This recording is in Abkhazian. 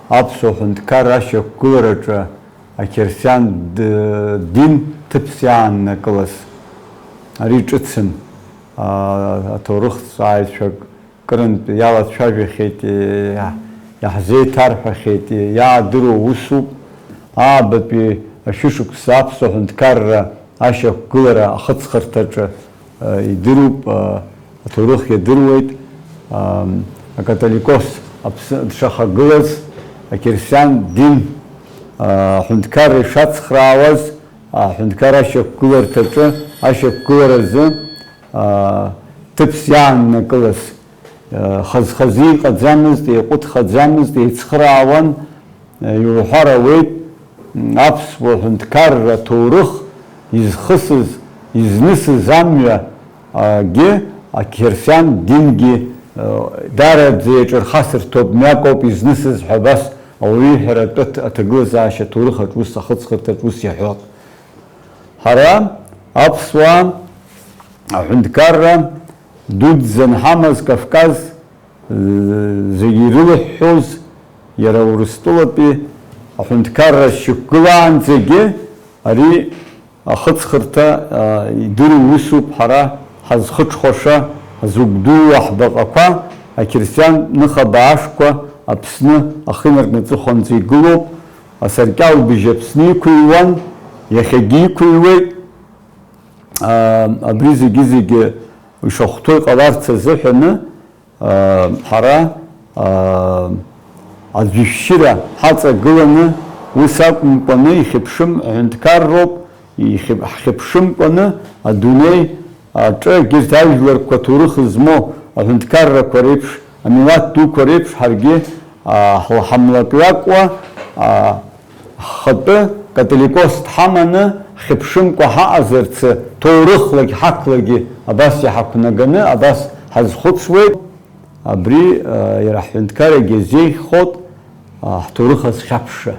аԥсуа ҳәынҭқар ашьақәгылараҿы ақьырсиан дин ҭыԥс иааннакылаз. Ари ҿыцын аҭоурыхҭҵааҩцәа кырынтә иалацәажәахьеит, иаҳзеиҭарҳәахьеит, иаадыруа усуп. Аабатәи ашәышықәса аԥсуа ҳәынҭқарра ашьақәгылара ахыҵхырҭаҿы идыруп, аҭоурых иадыруеит. Акатоликос дшахагылаз ақьырсиан дин ҳәынҭқар ишацхраауаз аҳәынҭқар ашьақәгыларҭаҿы ашьақәгыларазы ҭыԥс иааннакылаз. Хаз-хазы иҟаӡамызт, еиҟәыҭхаӡамызт, еицхраауан. Иуҳәар ауеит, аԥсуа ҳәынҭқарра аҭоурых изхысыз, изнысыз амҩагьы ақьырсиан дингьы дараӡа иаҿырхасырҭоуп, мҩакоуп изнысыз ҳәа абас ауаҩы иҳәаратәы аҭагылазаашьа аҭоурыхаҿ ус, ахыҵхырҭаҿ ус иаҳәоит. Ҳара аԥсуаа аҳәынҭқарра дуӡӡан ҳамаз Кавказ зегьы ирылыҳәҳәоз иара Урыстәылатәи аҳәынҭқарра шьақәгылаанӡагьы ари ахыҵхырҭа идыру усуп. Ҳара ҳазхыҽхәаша ҳзықәдуу аҳбаҟақәа ақьырсиан ныхабаашқәа Аԥсны ахинартә аҵыхәанӡа игылоуп. Асаркьалбыжь Аԥсны иқәыҩуан, иахьагьы иқәыҩуеит. Абри зегьы ишахәҭоу иҟаларц азыҳәаны ҳара аӡәышәшьыра ҳаҵагыланы ус акәымкәаны ихьыԥшым аҳәынҭқарроуп, ҳхьыԥшымкәаны адунеи аҿы егьырҭ ажәларқәа ҭоурых змоу аҳәынҭқаррақәа реиԥш, амилаҭ дуқәа реиԥш ҳаргьы ҳамлакҩакуа ҳхатәы католикос дҳаманы ҳхьыԥшымкәа ҳаҟазарц ҭоурыхлагь ҳақлагьы абас иҳақәнаганы абас ҳазхәыцуеит. Абри иара ҳҳәынҭқаррагьы азеиӷьхоит ҳҭоурых азхьаԥшра.